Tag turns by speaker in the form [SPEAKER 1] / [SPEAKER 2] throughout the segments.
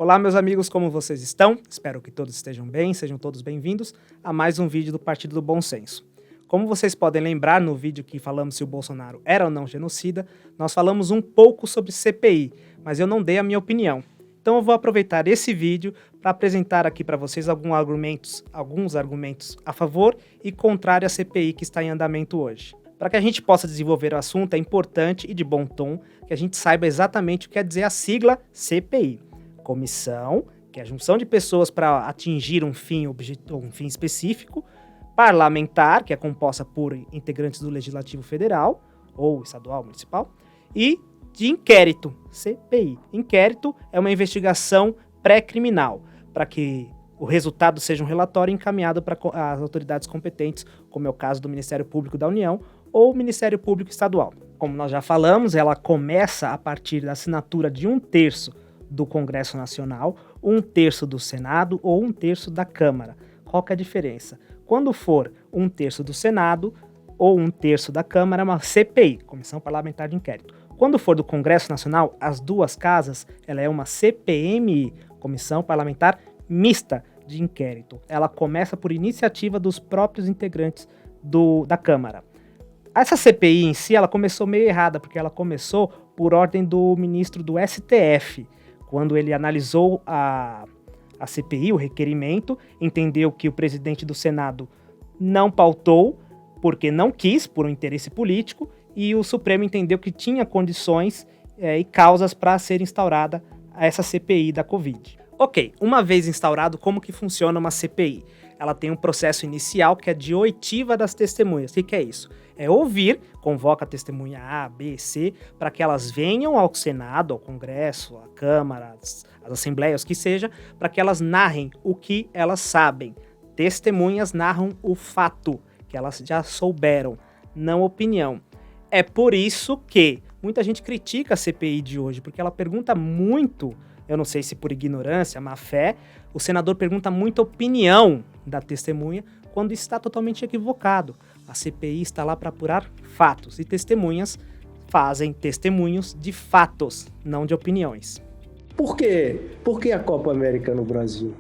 [SPEAKER 1] Olá, meus amigos, como vocês estão? Espero que todos estejam bem, sejam todos bem-vindos a mais um vídeo do Partido do Bom Senso. Como vocês podem lembrar, no vídeo que falamos se o Bolsonaro era ou não genocida, nós falamos um pouco sobre CPI, mas eu não dei a minha opinião. Então eu vou aproveitar esse vídeo para apresentar aqui para vocês alguns argumentos a favor e contrário à CPI que está em andamento hoje. Para que a gente possa desenvolver o assunto, é importante e de bom tom que a gente saiba exatamente o que quer dizer a sigla CPI. Comissão, que é a junção de pessoas para atingir um fim específico, parlamentar, que é composta por integrantes do Legislativo Federal, ou estadual, municipal, e de inquérito, CPI. Inquérito é uma investigação pré-criminal, para que o resultado seja um relatório encaminhado para as autoridades competentes, como é o caso do Ministério Público da União ou Ministério Público Estadual. Como nós já falamos, ela começa a partir da assinatura de 1/3 do Congresso Nacional, 1/3 do Senado ou 1/3 da Câmara. Qual que é a diferença? Quando for 1/3 do Senado ou 1/3 da Câmara, é uma CPI, Comissão Parlamentar de Inquérito. Quando for do Congresso Nacional, as duas casas, ela é uma CPMI, Comissão Parlamentar Mista de Inquérito. Ela começa por iniciativa dos próprios integrantes da Câmara. Essa CPI em si, ela começou meio errada, porque ela começou por ordem do ministro do STF, quando ele analisou a CPI, o requerimento, entendeu que o presidente do Senado não pautou, porque não quis, por um interesse político, e o Supremo entendeu que tinha condições e causas para ser instaurada essa CPI da Covid. Ok, uma vez instaurado, como que funciona uma CPI? Ela tem um processo inicial que é de oitiva das testemunhas. O que é isso? É ouvir, convoca a testemunha A, B, C, para que elas venham ao Senado, ao Congresso, à Câmara, às Assembleias, que seja, para que elas narrem o que elas sabem. Testemunhas narram o fato, que elas já souberam, não opinião. É por isso que muita gente critica a CPI de hoje, porque ela pergunta muito, eu não sei se por ignorância, má fé, o senador pergunta muita opinião da testemunha quando está totalmente equivocado. A CPI está lá para apurar fatos e testemunhas fazem testemunhos de fatos, não de opiniões.
[SPEAKER 2] Por quê? Por que a Copa América no Brasil?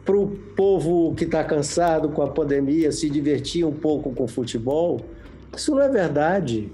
[SPEAKER 2] Para o povo que está cansado com a pandemia se divertir um pouco com o futebol? Isso não é verdade.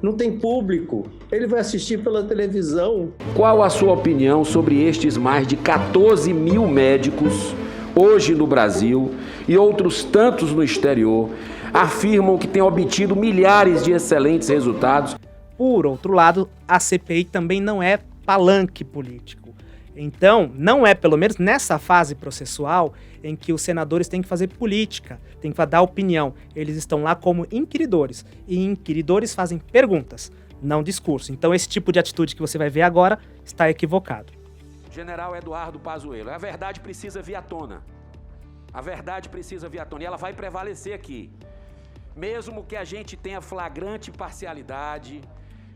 [SPEAKER 2] Não tem público. Ele vai assistir pela televisão.
[SPEAKER 3] Qual a sua opinião sobre estes mais de 14 mil médicos hoje no Brasil e outros tantos no exterior afirmam que têm obtido milhares de excelentes resultados?
[SPEAKER 1] Por outro lado, a CPI também não é palanque político. Então, não é, pelo menos nessa fase processual, em que os senadores têm que fazer política, têm que dar opinião. Eles estão lá como inquiridores, e inquiridores fazem perguntas, não discurso. Então, esse tipo de atitude que você vai ver agora está equivocado.
[SPEAKER 3] General Eduardo Pazuello, a verdade precisa vir à tona. A verdade precisa vir à tona, e ela vai prevalecer aqui. Mesmo que a gente tenha flagrante parcialidade,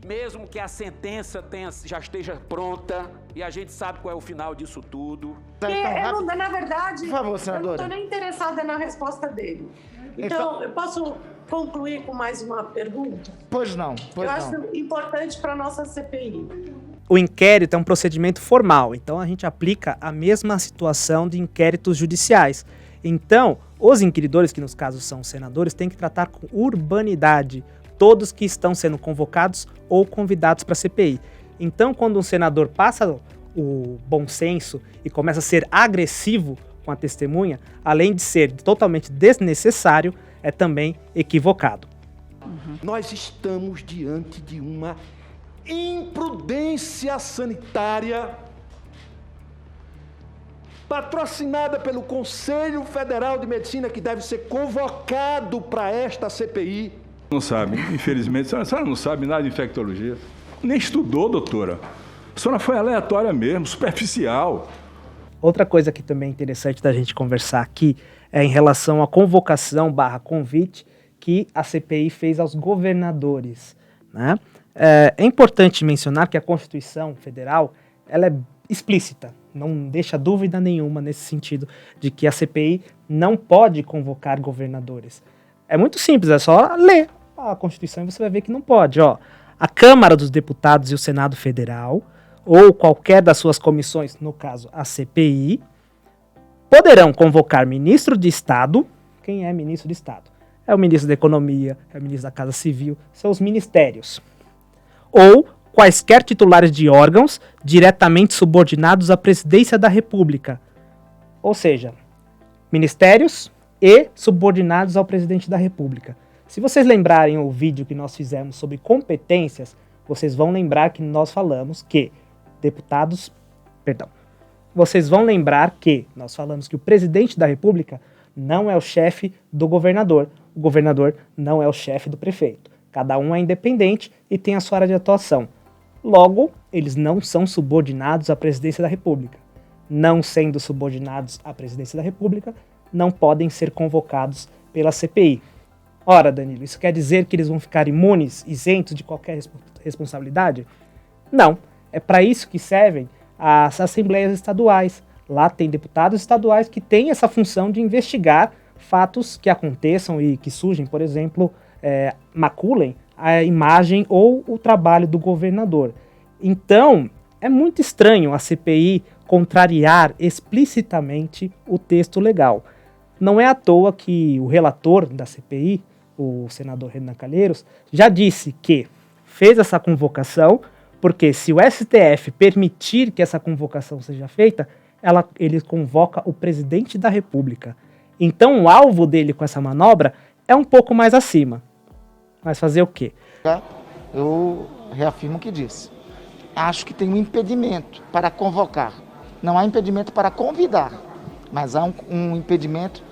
[SPEAKER 3] mesmo que a sentença já esteja pronta e a gente sabe qual é o final disso tudo.
[SPEAKER 4] Na verdade,
[SPEAKER 5] por favor, senadora.
[SPEAKER 4] Eu não estou nem interessada na resposta dele. Então, eu posso concluir com mais uma pergunta?
[SPEAKER 5] Pois não.
[SPEAKER 4] Eu acho importante para a nossa CPI.
[SPEAKER 1] O inquérito é um procedimento formal, então a gente aplica a mesma situação de inquéritos judiciais. Então, os inquiridores, que nos casos são senadores, têm que tratar com urbanidade todos que estão sendo convocados ou convidados para a CPI. Então, quando um senador passa o bom senso e começa a ser agressivo com a testemunha, além de ser totalmente desnecessário, é também equivocado.
[SPEAKER 6] Nós estamos diante de uma imprudência sanitária patrocinada pelo Conselho Federal de Medicina, que deve ser convocado para esta CPI.
[SPEAKER 7] Não sabe, infelizmente. A senhora não sabe nada de infectologia. Nem estudou, doutora. A senhora foi aleatória mesmo, superficial.
[SPEAKER 1] Outra coisa que também é interessante da gente conversar aqui é em relação à convocação / convite que a CPI fez aos governadores, né? É importante mencionar que a Constituição Federal ela é explícita, não deixa dúvida nenhuma nesse sentido de que a CPI não pode convocar governadores. É muito simples, é só ler a Constituição e você vai ver que não pode. A Câmara dos Deputados e o Senado Federal, ou qualquer das suas comissões, no caso a CPI, poderão convocar ministro de Estado. Quem é ministro de Estado? É o ministro da Economia, é o ministro da Casa Civil, são os ministérios. Ou quaisquer titulares de órgãos diretamente subordinados à presidência da República. Ou seja, ministérios e subordinados ao presidente da República. Se vocês lembrarem o vídeo que nós fizemos sobre competências, vocês vão lembrar que nós falamos que vocês vão lembrar que nós falamos que o presidente da República não é o chefe do governador. O governador não é o chefe do prefeito. Cada um é independente e tem a sua área de atuação. Logo, eles não são subordinados à presidência da República. Não sendo subordinados à presidência da República, não podem ser convocados pela CPI. Ora, Danilo, isso quer dizer que eles vão ficar imunes, isentos de qualquer responsabilidade? Não. É para isso que servem as assembleias estaduais. Lá tem deputados estaduais que têm essa função de investigar fatos que aconteçam e que surgem, por exemplo, maculem a imagem ou o trabalho do governador. Então, é muito estranho a CPI contrariar explicitamente o texto legal. Não é à toa que o relator da CPI, o senador Renan Calheiros, já disse que fez essa convocação porque se o STF permitir que essa convocação seja feita, ele convoca o presidente da República. Então o alvo dele com essa manobra é um pouco mais acima. Mas fazer o quê?
[SPEAKER 5] Eu reafirmo o que disse. Acho que tem um impedimento para convocar. Não há impedimento para convidar, mas há um impedimento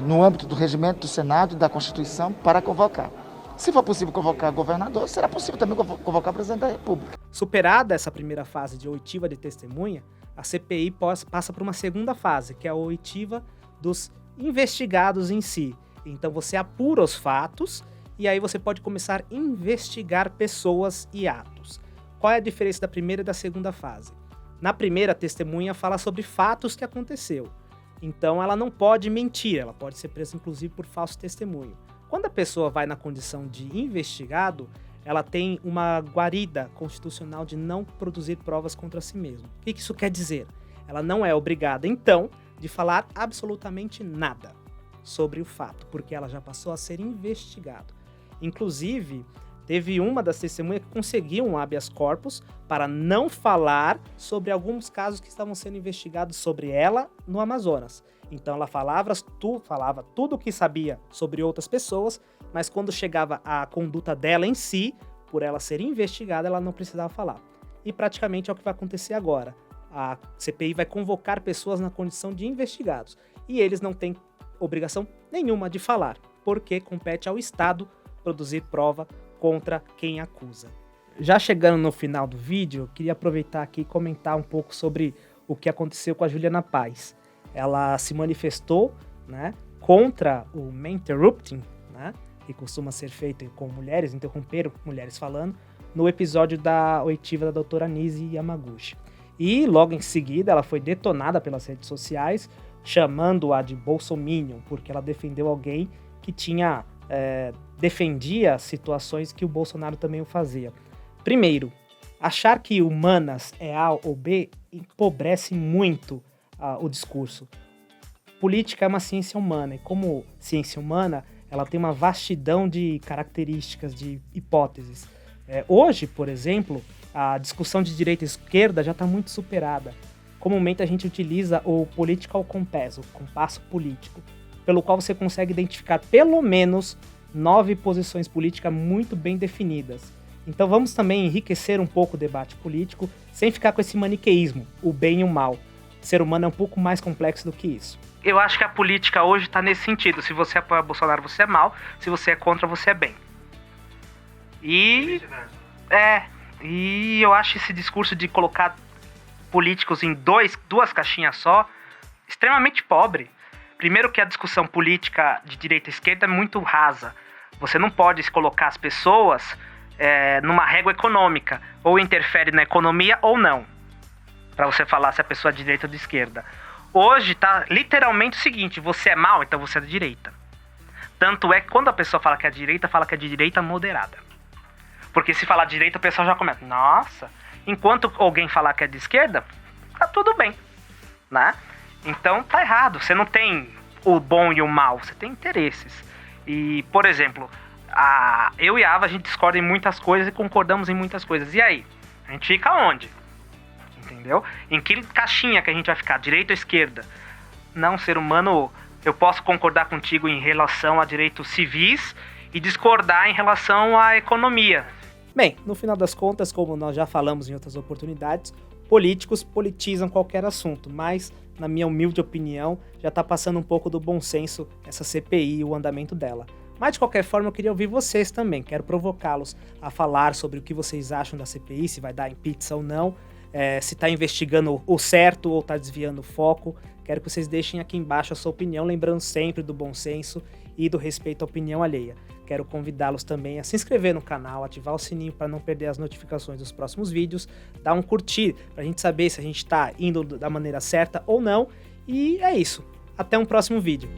[SPEAKER 5] no âmbito do regimento do Senado e da Constituição para convocar. Se for possível convocar governador, será possível também convocar o presidente da República.
[SPEAKER 1] Superada essa primeira fase de oitiva de testemunha, a CPI passa para uma segunda fase, que é a oitiva dos investigados em si. Então você apura os fatos e aí você pode começar a investigar pessoas e atos. Qual é a diferença da primeira e da segunda fase? Na primeira, a testemunha fala sobre fatos que aconteceu. Então ela não pode mentir, ela pode ser presa inclusive por falso testemunho. Quando a pessoa vai na condição de investigado, ela tem uma guarida constitucional de não produzir provas contra si mesma. O que isso quer dizer? Ela não é obrigada, então, de falar absolutamente nada sobre o fato, porque ela já passou a ser investigada. Inclusive, teve uma das testemunhas que conseguiu um habeas corpus para não falar sobre alguns casos que estavam sendo investigados sobre ela no Amazonas. Então ela falava tudo o que sabia sobre outras pessoas, mas quando chegava a conduta dela em si, por ela ser investigada, ela não precisava falar. E praticamente é o que vai acontecer agora. A CPI vai convocar pessoas na condição de investigados. E eles não têm obrigação nenhuma de falar, porque compete ao Estado produzir prova contra quem acusa. Já chegando no final do vídeo, eu queria aproveitar aqui e comentar um pouco sobre o que aconteceu com a Juliana Paes. Ela se manifestou, né, contra o interrupting, né, que costuma ser feito com mulheres, interromper mulheres falando, no episódio da oitiva da doutora Nise Yamaguchi. E logo em seguida ela foi detonada pelas redes sociais, chamando-a de bolsominion, porque ela defendeu alguém que defendia situações que o Bolsonaro também o fazia. Primeiro, achar que humanas é A ou B empobrece muito o discurso. Política é uma ciência humana, e como ciência humana, ela tem uma vastidão de características, de hipóteses. Hoje, por exemplo, a discussão de direita e esquerda já está muito superada. Comumente a gente utiliza o political compass, o compasso político, pelo qual você consegue identificar pelo menos 9 posições políticas muito bem definidas. Então vamos também enriquecer um pouco o debate político, sem ficar com esse maniqueísmo, o bem e o mal. O ser humano é um pouco mais complexo do que isso. Eu acho que a política hoje está nesse sentido. Se você apoia Bolsonaro, você é mal. Se você é contra, você é bem. E eu acho esse discurso de colocar políticos em duas caixinhas só extremamente pobre. Primeiro que a discussão política de direita e esquerda é muito rasa. Você não pode colocar as pessoas numa régua econômica. Ou interfere na economia ou não. Para você falar se a pessoa é de direita ou de esquerda. Hoje tá literalmente o seguinte: você é mal, então você é de direita. Tanto é que quando a pessoa fala que é de direita, fala que é de direita moderada. Porque se falar de direita, o pessoal já começa: nossa, Enquanto alguém falar que é de esquerda, tá tudo bem, né? Então tá errado, você não tem o bom e o mal, você tem interesses. E, por exemplo, eu e a Ava, a gente discorda em muitas coisas e concordamos em muitas coisas. E aí? A gente fica onde? Entendeu? Em que caixinha que a gente vai ficar? Direita ou esquerda? Não, ser humano, eu posso concordar contigo em relação a direitos civis e discordar em relação à economia. Bem, no final das contas, como nós já falamos em outras oportunidades, políticos politizam qualquer assunto, mas, na minha humilde opinião, já está passando um pouco do bom senso essa CPI e o andamento dela. Mas, de qualquer forma, eu queria ouvir vocês também. Quero provocá-los a falar sobre o que vocês acham da CPI, se vai dar em pizza ou não, se está investigando o certo ou está desviando o foco. Quero que vocês deixem aqui embaixo a sua opinião, lembrando sempre do bom senso e do respeito à opinião alheia. Quero convidá-los também a se inscrever no canal, ativar o sininho para não perder as notificações dos próximos vídeos, dar um curtir para a gente saber se a gente está indo da maneira certa ou não. E é isso. Até um próximo vídeo.